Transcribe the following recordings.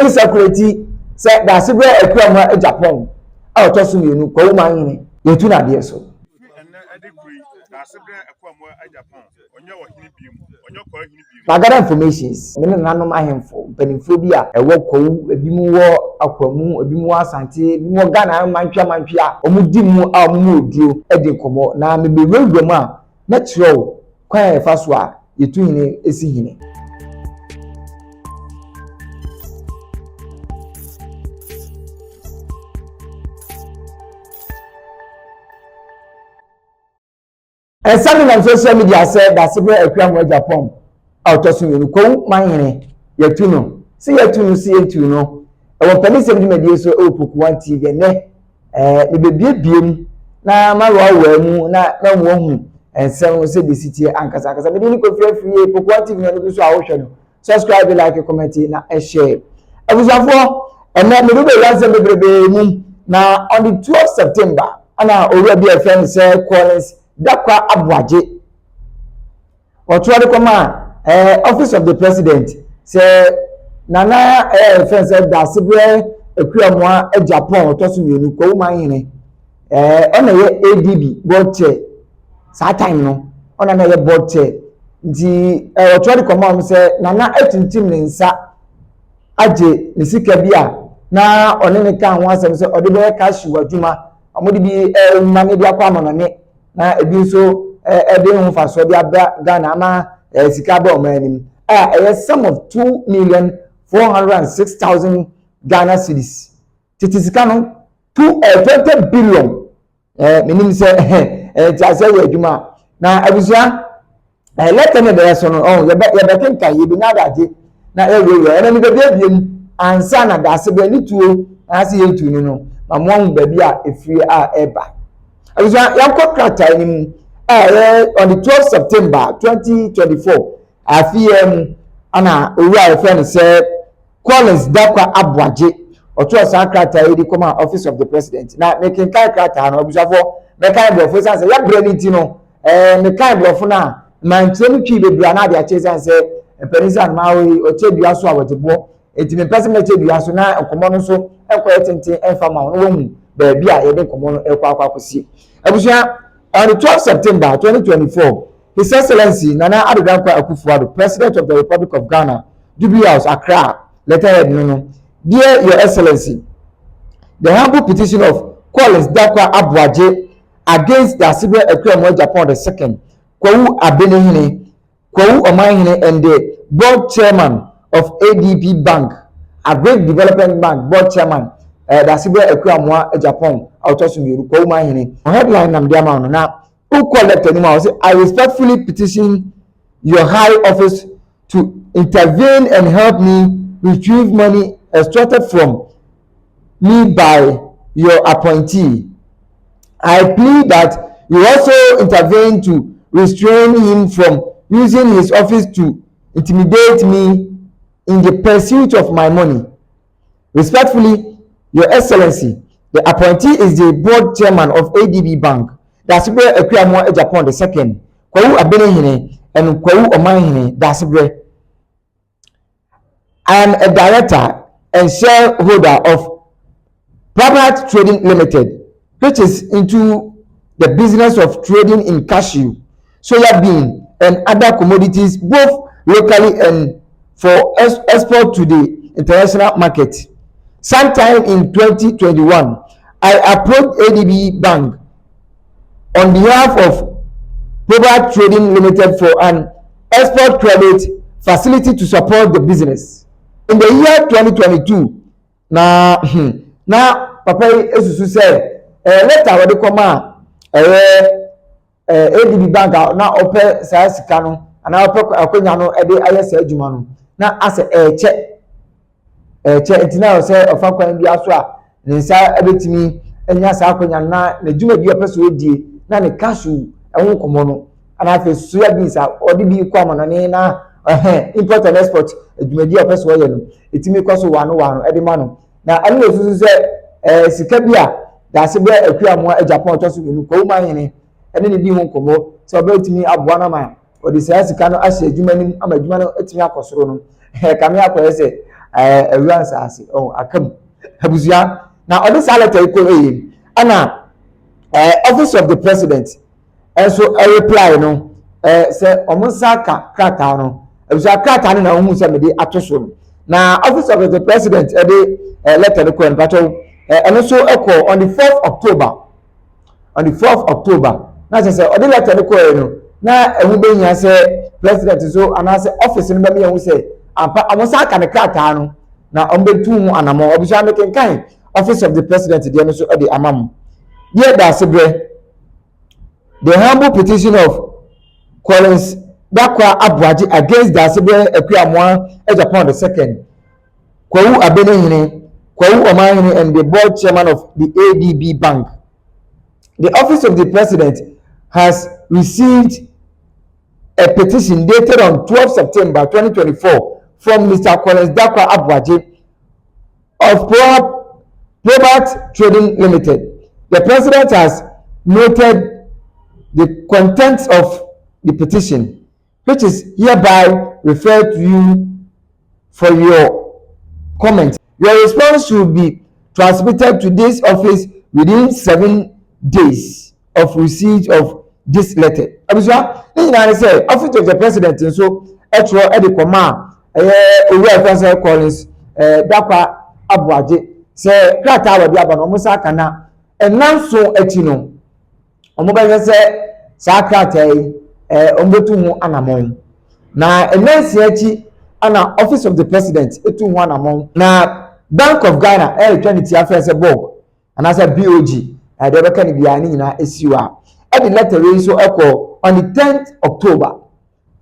Obey security said that Sibre Equama Japan. I'll toss you, KWAHUMANHENE. You do not dear so. I got informations. I don't my handful. Peninphobia, a walk, a bimu, aquamu, a bimu, Santi, more Ghana, Manpia, Omudimu, our mood, you, Edincomo. Now, maybe real grandma, natural, quiet fast wa, you two in a scene. And something on social media said that Sibre Equama Japan. I'll toss you, KWAHUMANHENE, Yatuno. See Yatuno, see Yatuno. I want penny 70 media so Poku 1 TV and the baby beam. Now, my row, no one, and some say the city and Casacas. I didn't go free Poku 1 TV and so ocean. Subscribe, like, comment, and share. I was and then the little answer the baby. Now, on the 12th September, and I already a friend said, Collins. Dakwa Abwaje. Or try to command Office of the President. Say Nana friend said that Sibre Equama Japan Tosu Yenu KWAHUMANHENE on a ADB board chair. That time no on another board chair. The try to command say Nana Etintim Ninsa Aje Nisikabia na onene kan wan say odebe cash waduma amodi bi mane dia kwa manane na ebi so ede hu fa so bia Ghana ama sika ba o manim sum of 2,406,000 Ghana cedis titi sika no 20 billion menim say ti say we adwuma na abusia let me there so no ye be kenka ye bi na daje na ewe na mi be biem ansa na da se be ni tuo na se ye tu ni no ma mo hu ba bi a efiri a eba abusia yakọ krata ni on the 12th September 2024 afiem ana owura friend say Collins Dakwa Abwaje oto sa krata yi di come Office of the President na making kai krata na abusia for me kai blofo say ya bre ni ti no me kai blofo na man temi twi bebra na dia chese say penisa ma we o chedua so awotebo enti me person me chedua so na enkomo no so enko etenten enfa ma no wo mu ba bia ye de enkomo no ekwa akwakosi abusia on the 12th September 2024 His Excellency Nana Addo Dankwa Akufo-Addo, President of the Republic of Ghana, Jubilee House, Accra, letterhead no. Dear Your Excellency, the humble petition of Collins Dakwa Abwaje against the Sibre Equama Japan II, KWAHUMANHENE, and the board chairman of ADB Bank, a great development bank, board chairman, the Sibre Equama Japan, KWAHUMANHENE. Headline nam dia ma no na who collect anymore say I respectfully petition your high office to intervene and help me retrieve money extracted from me by your appointee. I plead that you also intervene to restrain him from using his office to intimidate me in the pursuit of my money. Respectfully, Your Excellency, the appointee is the board chairman of ADB Bank, Dasibre Equama Japan II, KWAHUMANHENE, and KWAHUMANHENE, Dasibre. I am a director and shareholder of Private Trading Limited, which is into the business of trading in cashew, soya bean, and other commodities, both locally and for export to the international market. Sometime in 2021, I approached ADB Bank on behalf of Private Trading Limited for an export credit facility to support the business. In the year 2022, na papa esusu say later we dey come ADB Bank na ope sa sika no na ope akonya no e dey ayesa adwuma no na ase eche entina say ofa kwan bi aso a ne nsa ebetimi enya sa akonya na adwuma bi opeso edie na ne cash ehun komo no ana afi soya beans a odi bi kwa manane na import and export adwuma bi opeso ye no etimi kwaso wano edi ma no na anu esusu say sika bi a da Sibre Equama Japan tosu enu KWAHUMANHENE ene ne di hu komo so obetimi aboa na ma odi say sika no ahye adwuma nim ama adwuma no etimi akosoro no kame akoye say everyone say oh akam abusua na all this letter iko ana office of the president so a reply no say omonsa ka krata no abusua krata no na ohun say me dey atoso na office of the president dey letter no ko en pato and so echo on the 4th October na say odi letter no ko no na ehu be nya say president so anase office no be me ehu say ampa omonsa ka ne krata no na ombetu hu anamo abusua me kenkan office of the president dey no so e dey amam dear Dasibre, the humble petition of Collins Dakwa Abuaji against Dasibre Ekwamwa Ejapon II, KWAHUMANHENE, KWAHUMANHENE, and the board chairman of the ADB Bank. The office of the president has received a petition dated on 12 September 2024 from Mr. Collins Dakwa Abuaji of Probert Trading Limited. The president has noted the contents of the petition, which is hereby referred to you for your comment. Your response should be transmitted to this office within 7 days of receipt of this letter. Abusua, I say office of the president so etro e de koma Owura Collins Dakwa Abuaji say krata wa bi aba no musa kana enanso etino omobanye se sakrata yi ombetu hu anamon na enansi achi ana office of the president etu hu anamon na Bank of Ghana twenty affairs BoG and as a BoG they be kan bia ni nyina esiwa e the letter we so ekọ on the 10th October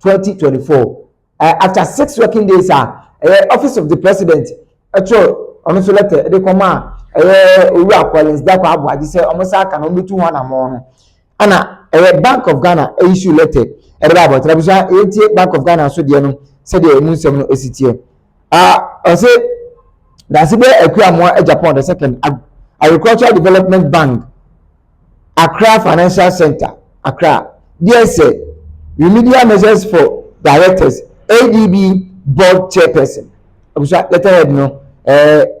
2024 after 6 working days office of the president etro ono so letter e de koma Owura Collins Dakwa Abuaji say omosa aka no metu ho na mo no ana Bank of Ghana issue letter e de about Rabusha etie Bank of Ghana so de no say de emu nsem no esitie o say Dasibre Ekwamwa Japan II Agricultural Development Bank Accra Financial Center Accra DSA remedial measures for directors ADB board chairperson Abusha letterhead no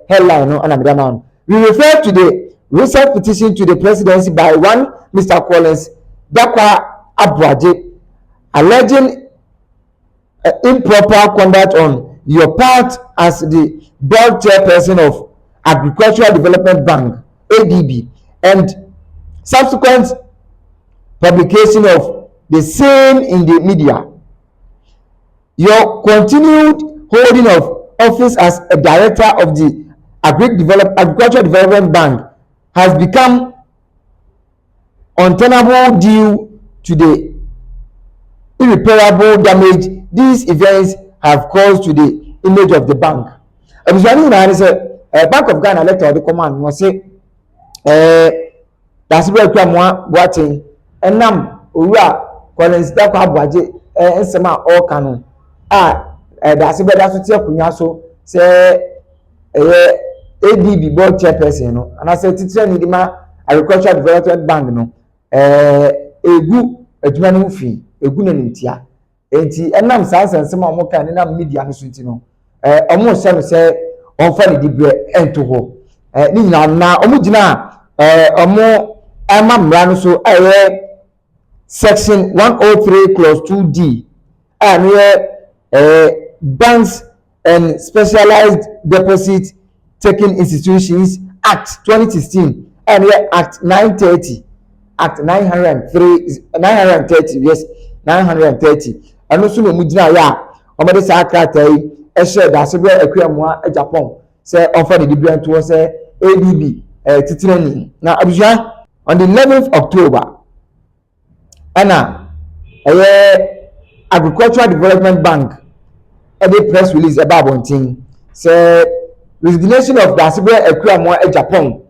headline no anamidama. We refer to the recent petition to the presidency by one Mr. Collins Dakwa Abuaji alleging improper conduct on your part as the board chairperson of Agricultural Development Bank ADB and subsequent publication of the same in the media. Your continued holding of office as a director of the Agricultural Development Bank has become untenable due to the irreparable damage these events have caused to the image of the bank. Bank of Ghana letter the command was say Dasibre Ekwamwa Boateng enam Owura Collins Dakwa Abuaji ensema all canon Dasibre da so tie akunya so say ADB board chairperson no and I say titire ni ma Agricultural Development Bank no egu adwuma no fi egu na nimtia enti enam sansensem a mo kan ni na media no so nti no omo se no say onfa ni dibre ento ho ni nyina na omo gina omo ama mra no so section 103 clause 2D banks and specialized deposit taking institutions Act 2016 and Act 930 Act 930 yes 930 and also no mugina ya omede sa krata yi e share Dasibre Ekwamwa Japan say offer the different to say ADB titirani na abusha on the 11th October ana Agricultural Development Bank a press release about bonting say resignation of Dasibre Ekwamwa Japan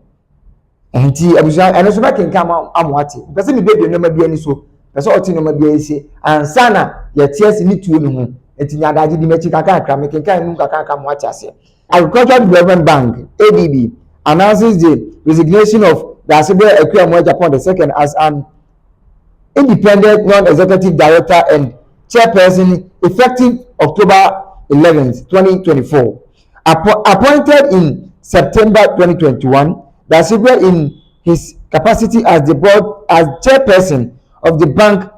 enti abusha eno so makin kam amwate pese mi baby no ma bia ni so pese oti no ma bia ise ansana ye tiesi ni tuo ni ho enti nyadaje di mechi kaka akra mekin kan nu kaka aka mwate ase. Agricultural Development Bank ADB announces the resignation of Dasibre Ekwamwa Japan II as an independent non-executive director and chairperson effective October 11th, 2024. Appointed in September 2021, Dasibwe, in his capacity as the board as chairperson of the bank,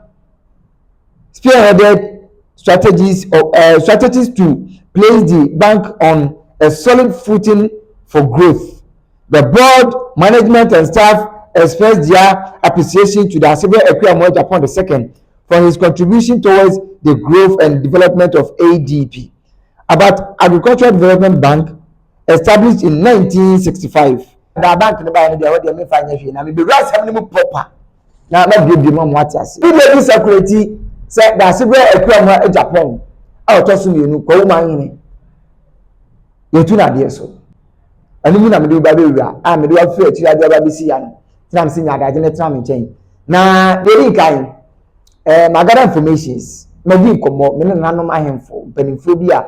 spearheaded strategies to place the bank on a solid footing for growth. The board, management, and staff expressed their appreciation to Dasibwe Ekwuamoah Japan II for his contribution towards the growth and development of ADP. About Agricultural Development Bank, established in 1965. The bank ne ba ne dey we dey me fa nya hwe na me be ras am ne mu proper na ma bi mo mo atiase. Bi dey security say Dasibwe Ekwuamoah Japan a otoso mienu KWAHUMANHENE yetu na de so. Ani mu na me dey ba be wura a me dey afi achi ade ba be si ya no. Tram si nya adaje ne tram nchen. Na dey kan magara informations ma bi komo me ne nanom ahemfo mpanimfo bi a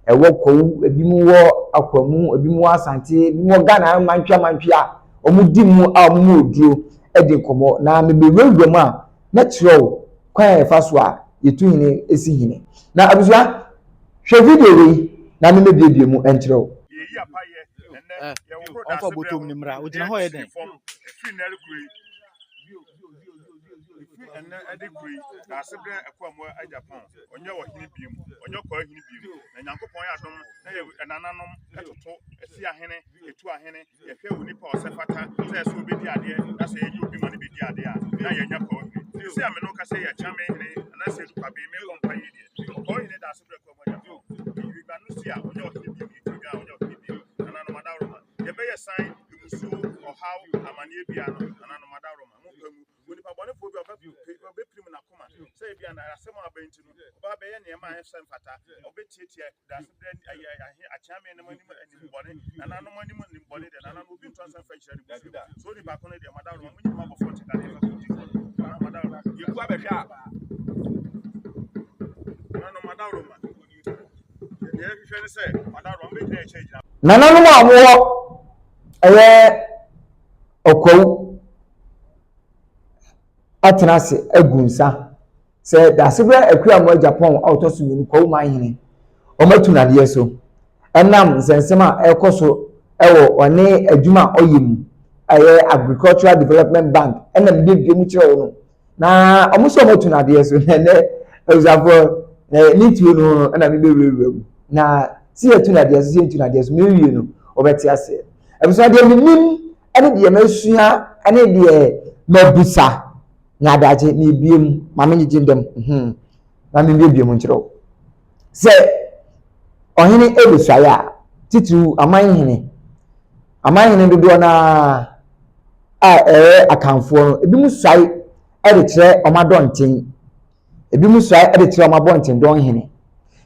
ewo Kwahu ebi mu wo Akwamu ebi mu Asante ebi mu Ghana mantwa omudi mu a mu odio edi komo na me be wewem a na kiro kwan efa so a yetu hine esi hine na abusua hwe video we na me bebie mu enkyerɛw yeyi apaye enne ye wo onfa botom ni mra o gina ho ye den enne ade kuri Dasibwe Ekwuamoah Japan onye wo hini biem onye kwa hini biem na nyankopon ya dom na ye nananom etoto esi ahene etu ahene ye hwe woni pa osefata se so obedi ade na se ye obi ma ne bedi ade a na ye nya kwa hini se ameno ka se ye chame hene na se du kwabe me kompa ye die ko hini Dasibwe Ekwuamoah Japan wi ba no si a onye wo hini biem etu ga onye wo hini biem nananom adawroma ye be ye sign imusu o how amanie bia no nananom adawroma mo pamu woni pa bone fo bi obe prim na koma say bia na asem abenti no oba be ye ne ma ehsen fata obetietie Dasibwe achame ne mani ni bone nananom ani ni bone de nananom obi nto asan fa kyere ni so ni ba kono de madawroma munyi ma bo 40 ka ne fa kuti madawroma ye ku abehwe a nananom madawroma ye hwehwe ne say madawroma be de eche gina nananom a wo Okwahu atenase agunsa se Dasibwe Ekwuamoah Japan autosu ni KWAHUMANHENE omatu na de so enam nsensem a ekoso ewo one adwuma oyim Agricultural Development Bank enam de mu kire wo no na omuso omatu na de so ne example nitu no enam be wewe na si etu na de so si etu na de so me wie no obeti ase ebuso de nim ene de masua ene de mabusa na daje ni biem mama nyi jindem na me biem nkyerɛw se ohene ebusaya titru amanhene dodo na akanfo no ebi mu suai de kyerɛ omadonten ebi mu suai de kyerɛ omabonten don hene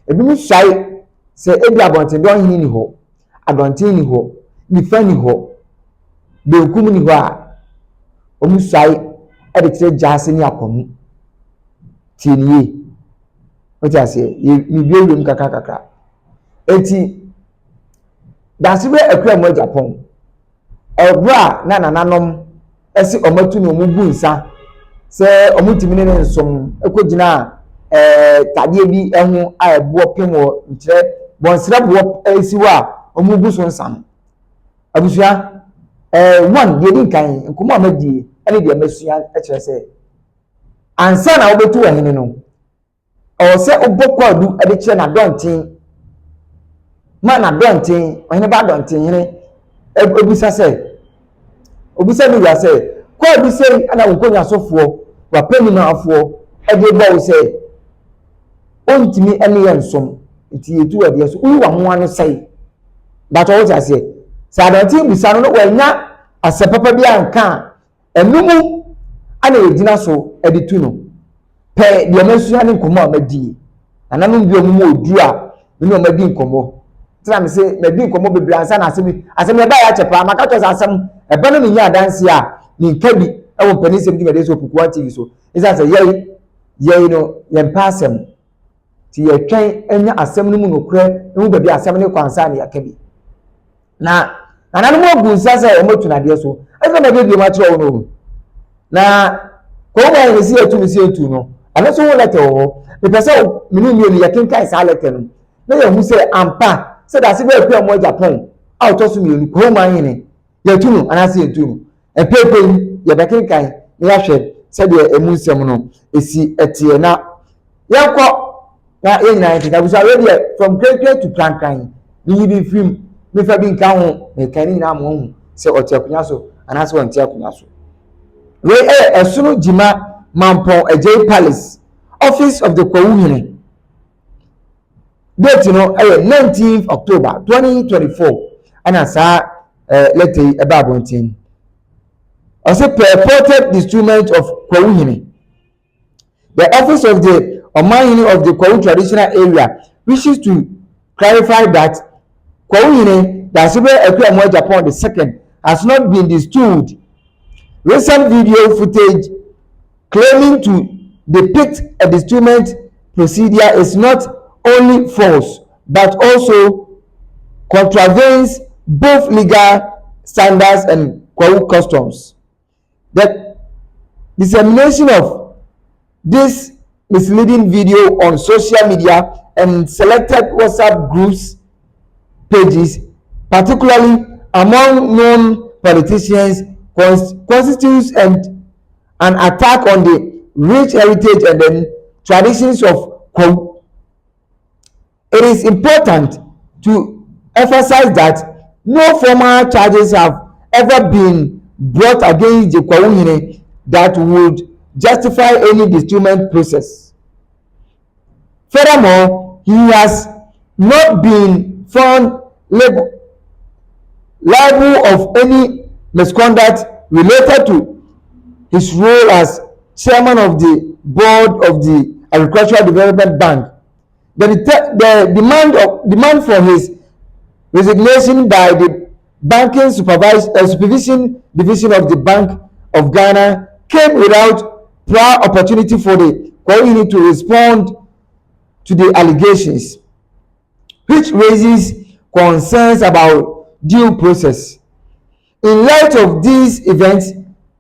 ebi mu suai se ebi abonten don hene ni ho adonten ni ho nifa ni ho benkum ni ho a omu suai de kyerɛ jase ni Akwamu tinie otiase mi biewem kakaka eti Dasibwe Ekwuamoah Japan obra na nananom esi omatu no mugu nsa se omutimi ne nsom ekogina tade bi ehu a ebo pemo nkyerɛ bonsra bo esiwa omugu so nsam abusua one de din kan nkomo amadie ene de amasua ekyerɛ se ansa na obetu wahene no o se obokwadu ade kyerɛ na donten ma na donten ohene ba donten hene obisa ni ya se kwa obisa ana nkonya sofo wa peni na afo ede bo se ontimi ene ye nsom nti yetu ade so uyi wa ho anu sai that what I say sa donten bisa no wa nya asepapa bi anka enumu ana yedina so ede tu no pe de masua ne nkomo amadi ananum bi omumu odu a ni omadi nkomo tira me se madi nkomo bebre ansa na asem ba ya chepa maka to asem ebe no nya danse a ni nkabi ewo panisem di mede so Poku TV so isa say yei no ye pasem ti ye twen enya asem no mu nokure ewu ba bi asem ne kwansa na yakabi na ananum ogu nsa say omotu na de so ese na bi ma kire wo no na KWAHUMANHENE si etu no anaso wo letter wo me pese minimie ni yakinka isa letter no na ye hu say ampa sɛ da se bɛ akua mo Japan a ɔtɔ so mmienu KWAHUMANHENE yɛtu no anase yɛtu no ɛpɛpɛ yɛbɛkenkan na yɛahwɛ sɛdeɛ emu nsɛm no esi ɛteɛ na yɛkɔ na yɛnyina yɛkeka busa wedeɛ from krekre to krankran ne yi bi film mefa bi nka ho na ɛka ne nyinaa mo hu sɛ ɔte akonnwa so anase wɔnte akonnwa so wei ɛsono gyima mampɔn agye palace office of the KWAHUMANHENE date no 19th October 2024 ana saa letter yi ɛba abɔnten ɔsɛ purported DESTOOLMENT of KWAHUMANHENE. The office of the Omanhene of the Kwahu traditional area wishes to clarify that KWAHUMANHENE Dasibe Ekuamoa Japan II has not been destooled. Recent video footage claiming to depict a destoolment procedure is not only false but also contravenes both legal standards and Kwahu customs. The dissemination of this misleading video on social media and selected WhatsApp groups pages, particularly among known politicians, constitutes an attack on the rich heritage and the traditions of Kwahu. It is important to emphasize that no formal charges have ever been brought against the KWAHUMANHENE that would justify any destoolment process. Furthermore, he has not been found liable of any misconduct related to his role as chairman of the board of the Agricultural Development Bank. The demand for his resignation by the Banking Supervision Division of the Bank of Ghana came without prior opportunity for the KWAHUMANHENE to respond to the allegations, which raises concerns about due process. In light of these events,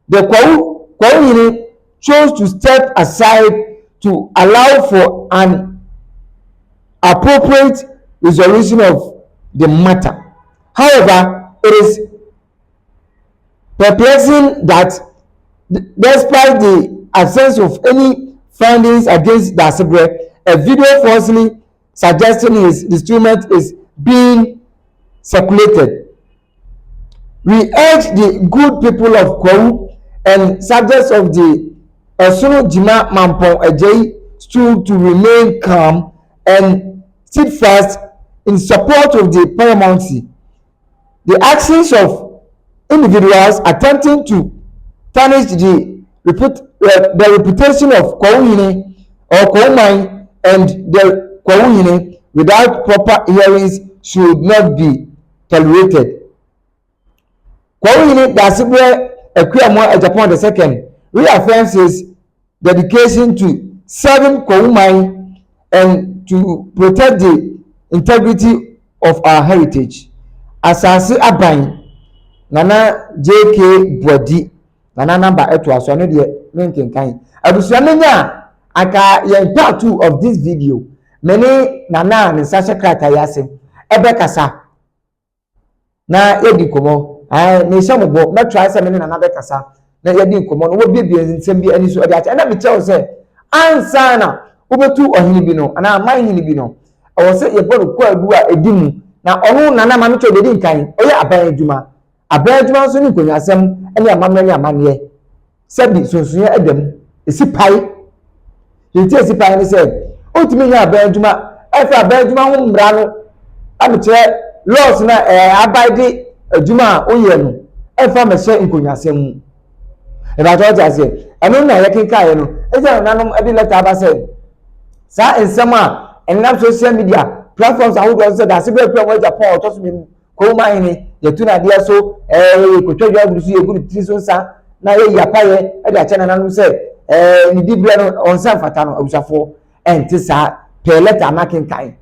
the KWAHUMANHENE chose to step aside to allow for an appropriate resolution of the matter. However, it is perplexing that despite the absence of any findings against Dasibe, a video falsely suggesting his destoolment is being circulated. We urge the good people of Kwahu and subjects of the Osono Jima Mampong Ejei stool to remain calm and steadfast in support of the paramountcy. The actions of individuals attempting to tarnish the reputation of KWAHUMANHENE or KWAHUMANHENE and the KWAHUMANHENE without proper hearings should not be tolerated. KWAHUMANHENE Dasibe Ekuamoa Japan II reaffirms his dedication to serving KWAHUMANHENE and to protect the integrity of our heritage. Asase Aban Nana JK Bodi Nana number eto aso no de menkenkan abusua menya aka yen part 2 of this video many Nana ne sasha krata yase ebe kasa na yedi komo me shamobo na try se many Nana be kasa na yedi komo no wo bibie nsem bi ani so ade acha na me tell se ansa na obetu ohini bi no ana manhini bi no o se ye bono ko adu a edimu na onu Nana ma me tell be di nkan oye aban adwuma nso ni konyasem ene amamne ni amane sabi sonsoye adam esi pai yiti esi pai ni se otimi nya aban adwuma efe aban adwuma ho mmra no amche laws na abide adwuma oye no efa mehye nkonyasem mu e ba to jase eno na yekenka ye no eje nanom edi letter aba se sa ensem a enam social media platforms ahodo se Dasibe Ekuamoa Japan otoso KWAHUMANHENE yetuna dia so kotwadwa gurusu yeguru tiso sa na ye yapaye e da chana nanu se ni dibia no onsa fata no abusafo enti sa per letter makenkan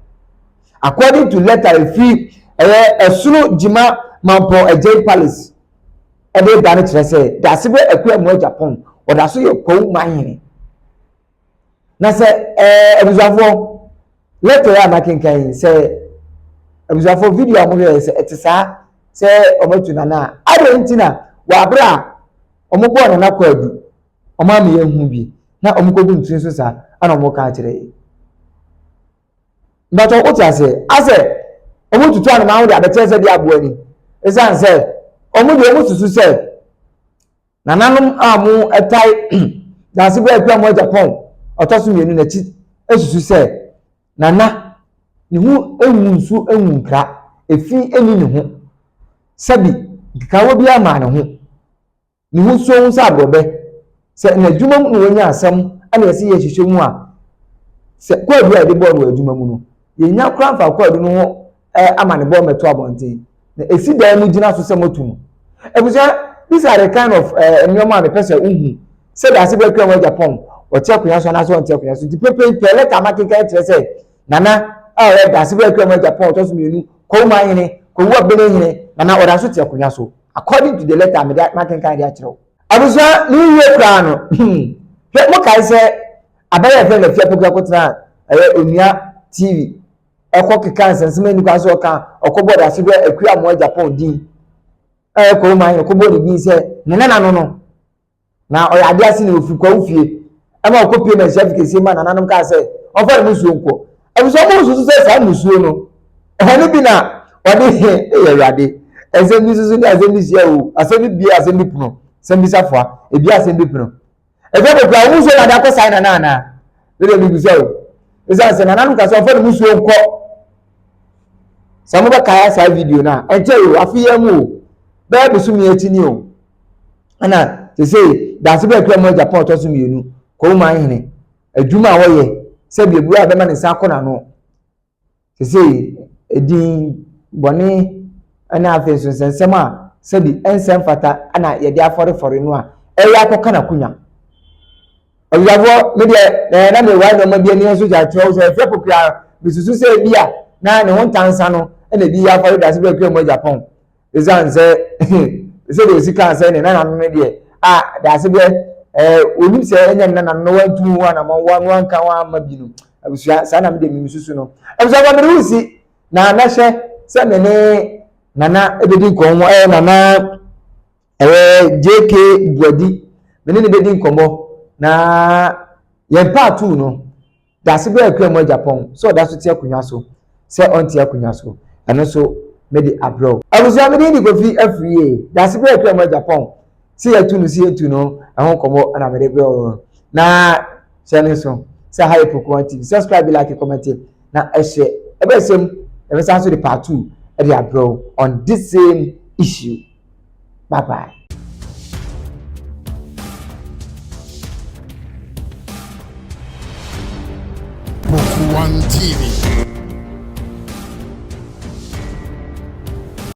according to letter free Osono Jima Mampong Ejei Palace e be ba ne kire se Dasibe Ekuamoa Japan oda so ye KWAHUMANHENE na se abusafo letter ya makenkan se abusua for video amohwe se etisa se omatu nana adentina wa bra omobo nana kwadu omama ye hu bi na omokodu ntun so sa ana omoka kire mbato oti ase omotutu anu ma hu de abete se de aboani esan se omodu omotutu se nananum amu etai na sibo ekwa mo Japan otoso mienu na chi esusu se nana ni hu enwunsu enwunkra efi eni ni hu sabi dikawo bi ama ne hu ni hu so hu sa brobe se na adwuma mu no wonya asem ana yesi ye hihwe mu a se kwadu a de ball no adwuma mu no ye nya kranfa kwadu no ho ama ne ball meto abonte na esi dan mu gina so se motu no ebuja these are the kind of nyoma me pese unhu se da se be kwa mo Japan ote akunya so na so ote akunya so di pepe pele ka makeka kire se nana a da se be kwa mo Japan to so mienu KWAHUMANHENE KWAHU abenehene nana oda so te akunya so according to the letter me that makeka dia kire abusa ni ye kra no mo kai se abaya fe na fia Poku akotena onua TV ekokeka nsensema ni kwa so ka okoboda da se be akua mo Japan din KWAHUMANHENE okoboda bi se nana no na oya ade ase na ofi Kwahu fie ama okopie na chef kesi ma nananum ka se ofa musuo nko abuso mo susu se sa musuo no ehani bi na ode eyawade ezemi susu ni azemi sia o asemi bi azemi puno sembi safwa ebi azemi puno ebe ko kwa musuo na da ko sai na na le bi bi se o eza se nananum ka se ofa musuo nko samu ba kaya sa video na eje o afiye mu be busumi etini o ana se say da se be kwa mo Japan to so mienu KWAHUMANHENE adwuma woye se bi ebu abema ne sa kona no se say edin bone ana afenso sensem a se bi ensem fata ana ye de afore no a eya koka na kunya oyavo me de na me wa no ma bi ani so ja tro so efe Poku a bisusu se bi a na ne ho ntansa no na bi ya afore da se be kwa mo Japan ezan se se de sika se ne na no de da se be oni se enya na no wantu wa na wan kan wa mabinu abusua sa na me de misusu no abusua ba me rusi na na hye se me ne nana ebedi konwo nana JK Buadi me ne bedi nkomo na ye part 2 no da se be akwa mo Japan so da so tie akunya so se on tie akunya so eno so me di abroad abusua me di kofi afrie da se be akwa mo Japan si etu no ahon komo na me de be na channel so say hi Poku TV subscribe like comment na share ebe sem ebe san so the part 2 e dey abroad on this same issue. Bye bye. Poku TV.